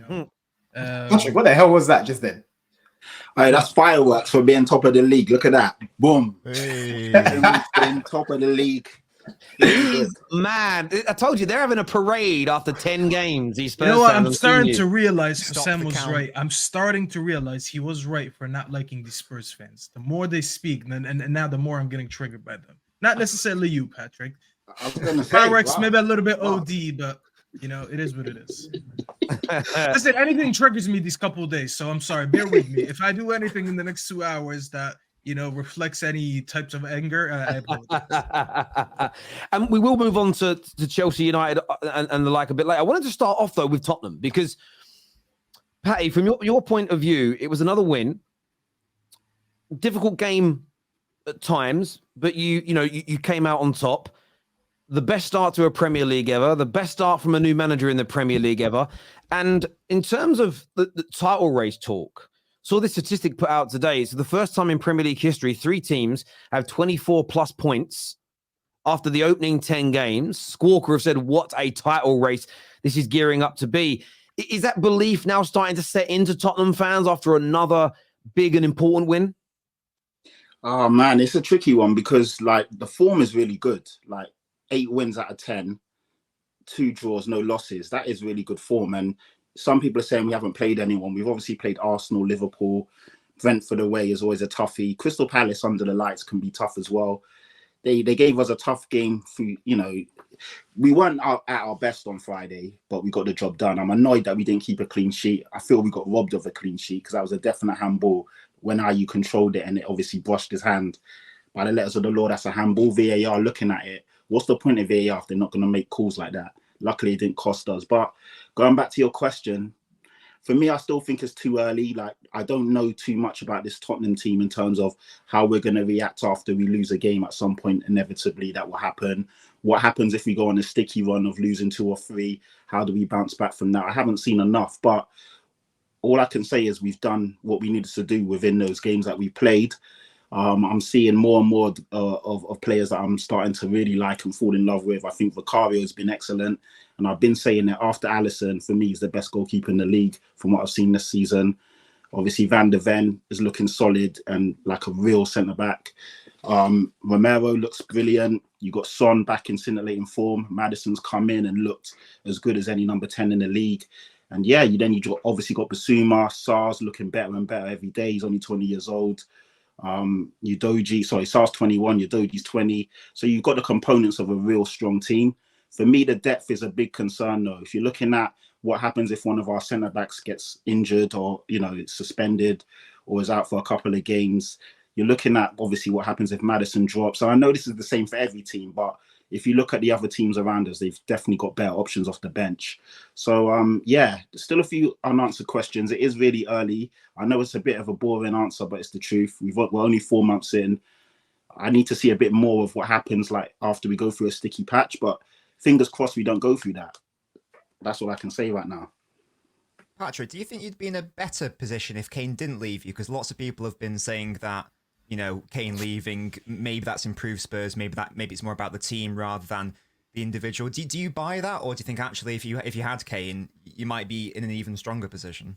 know. Patrick, what the hell was that just then? Hey, that's fireworks for being top of the league. Look at that. Boom. Hey. Being top of the league. He's mad. I told you they're having a parade after 10 games. These Spurs You know what? fans I'm on starting senior. to realize Stop Sam the was count. right. I'm starting to realize he was right for not liking these Spurs fans. The more they speak, and now the more I'm getting triggered by them. Not necessarily you, Patrick. I was gonna say, Fireworks, wow. maybe a little bit Wow. OD, but you know, it is what it is. Listen, anything triggers me these couple of days, so I'm sorry. Bear with me. If I do anything in the next 2 hours that reflects any types of anger, I apologize. And we will move on to Chelsea United and the like a bit later. I wanted to start off though with Tottenham because, Patty, from your point of view, it was another win. Difficult game at times, but you came out on top. The best start to a Premier League ever, the best start from a new manager in the Premier League ever. And in terms of the title race talk, saw this statistic put out today. It's the first time in Premier League history, 3 teams have 24 plus points after the opening 10 games. Squawker have said, what a title race this is gearing up to be. Is that belief now starting to set into Tottenham fans after another big and important win? Oh man, it's a tricky one because like the form is really good. Like 8 wins out of 10, 2 draws, no losses. That is really good form. And some people are saying we haven't played anyone. We've obviously played Arsenal, Liverpool, Brentford away is always a toughie. Crystal Palace under the lights can be tough as well. They gave us a tough game. We weren't at our best on Friday, but we got the job done. I'm annoyed that we didn't keep a clean sheet. I feel we got robbed of a clean sheet because that was a definite handball when Ayew controlled it and it obviously brushed his hand. By the letters of the law, that's a handball. VAR looking at it. What's the point of VAR if they're not going to make calls like that? Luckily, it didn't cost us. But going back to your question, for me, I still think it's too early. Like, I don't know too much about this Tottenham team in terms of how we're going to react after we lose a game at some point. Inevitably, that will happen. What happens if we go on a sticky run of losing 2 or 3? How do we bounce back from that? I haven't seen enough, but all I can say is we've done what we needed to do within those games that we played. I'm seeing more and more of players that I'm starting to really like and fall in love with. I think Vicario has been excellent. And I've been saying that after Alisson, for me, he's the best goalkeeper in the league from what I've seen this season. Obviously, Van de Ven is looking solid and like a real centre-back. Romero looks brilliant. You got Son back in scintillating form. Maddison's come in and looked as good as any number 10 in the league. And yeah, you obviously got Basuma. Sar's looking better and better every day. He's only 20 years old. Sar's 21, Udogi's 20. So you've got the components of a real strong team. For me, the depth is a big concern, though. If you're looking at what happens if one of our centre backs gets injured or it's suspended or is out for a couple of games, you're looking at obviously what happens if Maddison drops. And I know this is the same for every team, but if you look at the other teams around us, they've definitely got better options off the bench. So there's still a few unanswered questions. It is really early. I know it's a bit of a boring answer, but it's the truth. We're only 4 months in. I need to see a bit more of what happens like after we go through a sticky patch, but fingers crossed we don't go through that. That's all I can say right now. Patrick, do you think you'd be in a better position if Kane didn't leave you? Because lots of people have been saying that, Kane leaving, maybe that's improved Spurs, maybe it's more about the team rather than the individual. Do you buy that, or do you think actually if you had Kane, you might be in an even stronger position?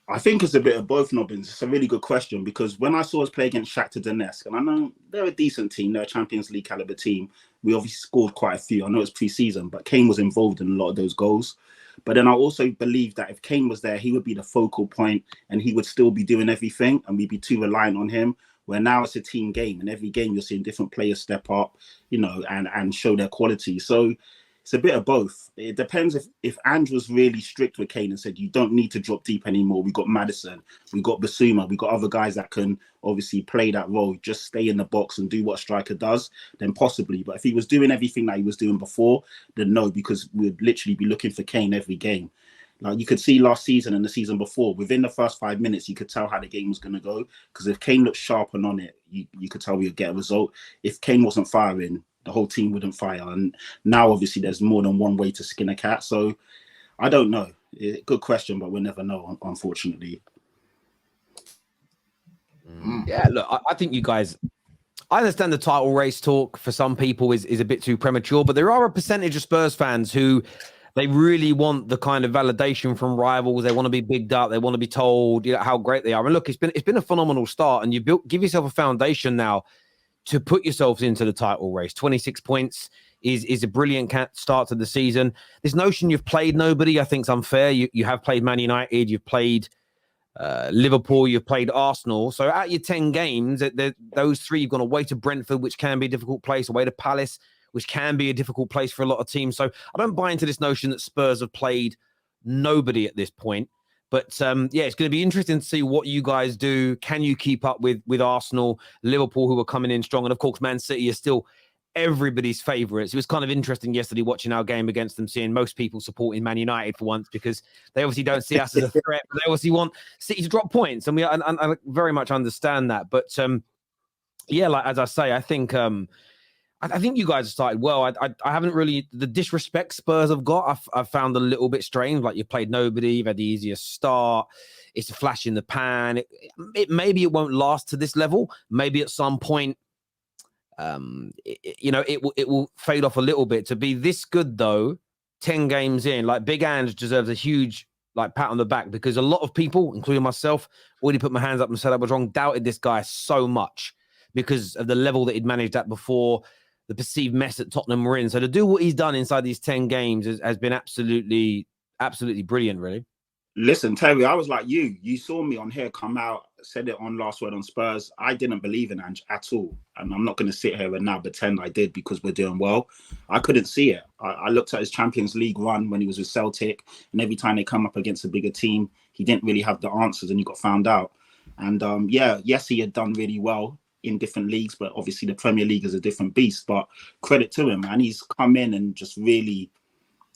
I think it's a bit of both, Nobbins. It's a really good question because when I saw us play against Shakhtar Donetsk, and I know they're a decent team, they're a Champions League caliber team. We obviously scored quite a few. I know it's pre-season, but Kane was involved in a lot of those goals. But then I also believe that if Kane was there, he would be the focal point and he would still be doing everything and we'd be too reliant on him. Where now it's a team game and every game you're seeing different players step up, and show their quality. So it's a bit of both. It depends if Ange was really strict with Kane and said, you don't need to drop deep anymore. We got Maddison, we got Basuma, we got other guys that can obviously play that role, just stay in the box and do what a striker does, then possibly. But if he was doing everything that he was doing before, then no, because we'd literally be looking for Kane every game. Like you could see last season and the season before, within the first 5 minutes, you could tell how the game was going to go. Because if Kane looked sharp and on it, you could tell we would get a result. If Kane wasn't firing, the whole team wouldn't fire. And now, obviously, there's more than one way to skin a cat. So I don't know. Good question, but we'll never know, unfortunately. Yeah, look, I think you guys... I understand the title race talk for some people is a bit too premature, but there are a percentage of Spurs fans who they really want the kind of validation from rivals. They want to be bigged up. They want to be told, you know, how great they are. And look, it's been a phenomenal start, and give yourself a foundation now to put yourselves into the title race. 26 points is a brilliant start to the season. This notion you've played nobody, I think, is unfair. You have played Man United, you've played Liverpool, you've played Arsenal. So out your 10 games, those three, you've gone away to Brentford, which can be a difficult place, away to Palace, which can be a difficult place for a lot of teams. So I don't buy into this notion that Spurs have played nobody at this point. But yeah, it's going to be interesting to see what you guys do. Can you keep up with Arsenal, Liverpool, who are coming in strong? And of course, Man City is still everybody's favourites. It was kind of interesting yesterday watching our game against them, seeing most people supporting Man United for once, because they obviously don't see us as a threat, but they obviously want City to drop points. And I very much understand that. But yeah, like as I say, I think you guys have started well. I haven't really, the disrespect Spurs have got, I've found a little bit strange. Like, you've played nobody, you've had the easiest start. It's a flash in the pan. Maybe it won't last to this level. Maybe at some point, it will fade off a little bit. To be this good though, 10 games in, like, Big Ange deserves a huge pat on the back, because a lot of people, including myself, already put my hands up and said I was wrong, doubted this guy so much because of the level that he'd managed at before, the perceived mess that Tottenham were in. So to do what he's done inside these 10 games has been absolutely brilliant, really. Listen, Terry, I was like you. You saw me on here come out, said it on Last Word on Spurs. I didn't believe in Ange at all. And I'm not going to sit here and now pretend I did because we're doing well. I couldn't see it. I looked at his Champions League run when he was with Celtic, and every time they come up against a bigger team, he didn't really have the answers and he got found out. And yes, he had done really well in different leagues, but obviously the Premier League is a different beast. But credit to him, man. He's come in and just really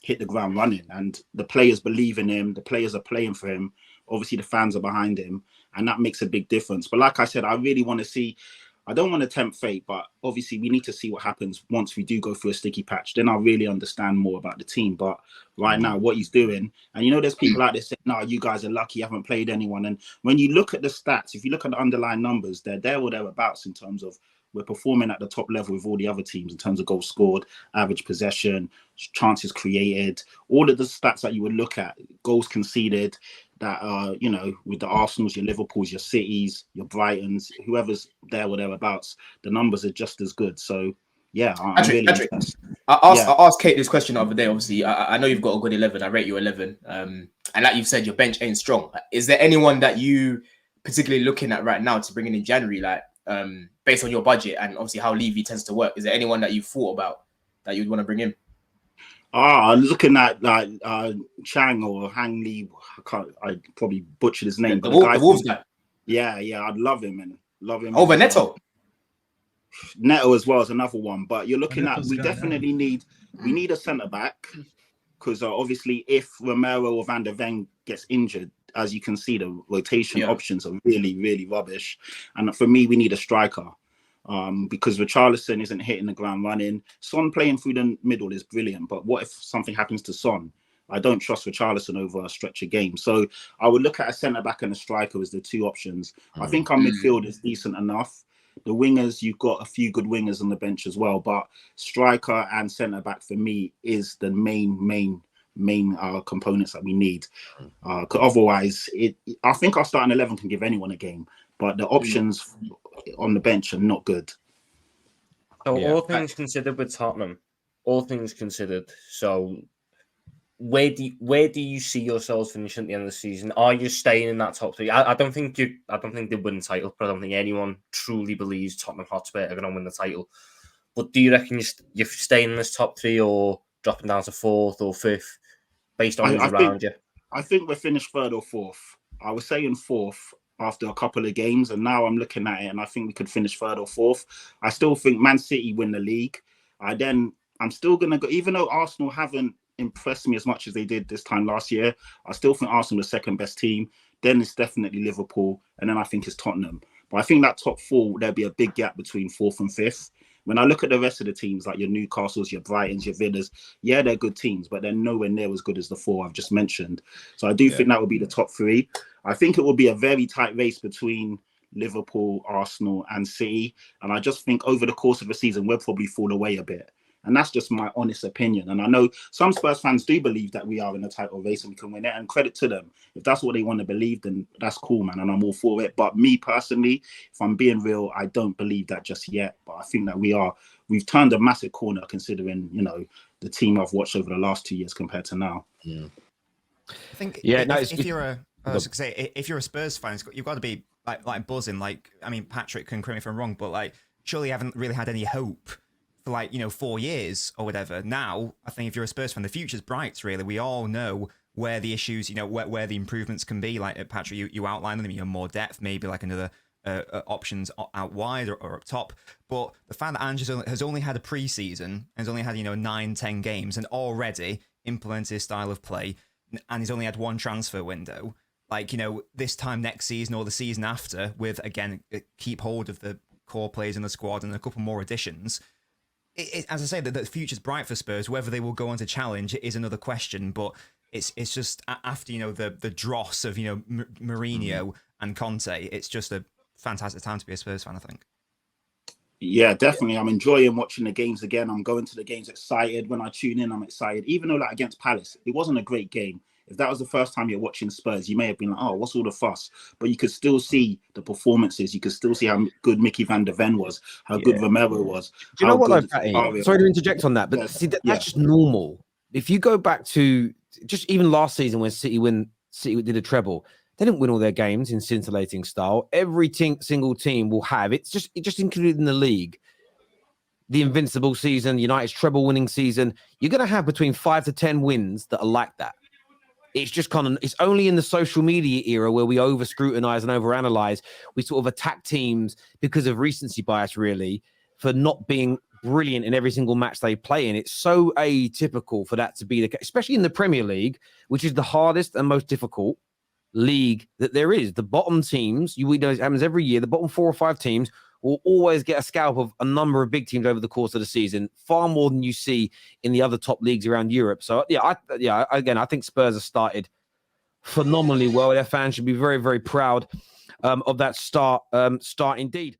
hit the ground running, and the players believe in him. The players are playing for him. Obviously the fans are behind him, and that makes a big difference. But like I said, I really want to see, I don't want to tempt fate, but obviously we need to see what happens once we do go through a sticky patch. Then I'll really understand more about the team. But right now, what he's doing, and there's people out there saying, no, you guys are lucky, you haven't played anyone. And when you look at the stats, if you look at the underlying numbers, they're there or thereabouts in terms of we're performing at the top level with all the other teams in terms of goals scored, average possession, chances created, all of the stats that you would look at, goals conceded, that with the Arsenals, your Liverpools, your Cities, your Brightons, whoever's there or thereabouts, the numbers are just as good. So yeah, Patrick, I asked Kate this question the other day. Obviously, I know you've got a good 11. I rate you 11. And like you've said, your bench ain't strong. Is there anyone that you particularly looking at right now to bring in January, like based on your budget and obviously how Levy tends to work? Is there anyone that you've thought about that you'd want to bring in? I'm looking at like Chang or Hang Lee. I probably butchered his name. The Wolves guy. Yeah, I'd love him and love him over Neto. Neto as well as another one. But you're looking at, we definitely need a centre back, because obviously if Romero or Van der Ven gets injured, as you can see, the rotation options are really, really rubbish. And for me, we need a striker. Because Richarlison isn't hitting the ground running. Son playing through the middle is brilliant, but what if something happens to Son? I don't trust Richarlison over a stretch of game. So I would look at a centre-back and a striker as the two options. I think our midfield is decent enough. The wingers, you've got a few good wingers on the bench as well, but striker and centre-back for me is the main components that we need. Otherwise, I think our starting 11 can give anyone a game, but the options on the bench are not good. So all things considered with Tottenham, so where do you see yourselves finishing at the end of the season? Are you staying in that top three? I don't think they win the title, but I don't think anyone truly believes Tottenham Hotspur are going to win the title. But do you reckon you're staying in this top three or dropping down to fourth or fifth based on who's around you? I think we're finished third or fourth. I was saying fourth after a couple of games, and now I'm looking at it and I think we could finish third or fourth. I still think Man City win the league. I'm still going to go, even though Arsenal haven't impressed me as much as they did this time last year, I still think Arsenal is the second best team. Then it's definitely Liverpool, and then I think it's Tottenham. But I think that top four, there'll be a big gap between fourth and fifth. When I look at the rest of the teams, like your Newcastles, your Brightons, your Villas, yeah, they're good teams, but they're nowhere near as good as the four I've just mentioned. So I do think that will be the top three. I think it will be a very tight race between Liverpool, Arsenal, and City. And I just think over the course of the season, we'll probably fall away a bit. And that's just my honest opinion. And I know some Spurs fans do believe that we are in a title race and we can win it. And credit to them. If that's what they want to believe, then that's cool, man. And I'm all for it. But me personally, if I'm being real, I don't believe that just yet. But I think that we've turned a massive corner considering, the team I've watched over the last 2 years compared to now. I think if you're a Spurs fan, you've got to be like buzzing. Like, I mean, Patrick can correct me if I'm wrong, but like, surely you haven't really had any hope for 4 years or whatever. Now, I think if you're a Spurs fan, the future's bright, really. We all know where the issues, where the improvements can be. Like, Patrick, you outlined them, more depth, maybe like another options out wide or up top. But the fact that Ange has only had a pre-season, has only had, 9-10 games and already implemented his style of play, and he's only had one transfer window. Like, this time next season or the season after, with, again, keep hold of the core players in the squad and a couple more additions, as I say, the future's bright for Spurs. Whether they will go on to challenge is another question, but it's just after the dross of Mourinho and Conte, it's just a fantastic time to be a Spurs fan, I think. Yeah, definitely. I'm enjoying watching the games again. I'm going to the games excited. When I tune in, I'm excited. Even though like against Palace, it wasn't a great game. If that was the first time you're watching Spurs, you may have been like, oh, what's all the fuss? But you could still see the performances. You could still see how good Mickey van der Ven was, how good Romero was. Do you know what, though, Patty? Sorry to interject on that, but see, that's just normal. If you go back to just even last season when City did a treble, they didn't win all their games in scintillating style. Every single team will have, it just included in the league, the invincible season, United's treble winning season. You're going to have between 5 to 10 wins that are like that. It's just it's only in the social media era where we over scrutinize and over analyze. We sort of attack teams because of recency bias, really, for not being brilliant in every single match they play in. It's so atypical for that to be the case, especially in the Premier League, which is the hardest and most difficult league that there is. The bottom teams, we know it happens every year, the bottom 4 or 5 teams will always get a scalp of a number of big teams over the course of the season, far more than you see in the other top leagues around Europe. So I think Spurs have started phenomenally well. Their fans should be very, very proud of that start indeed.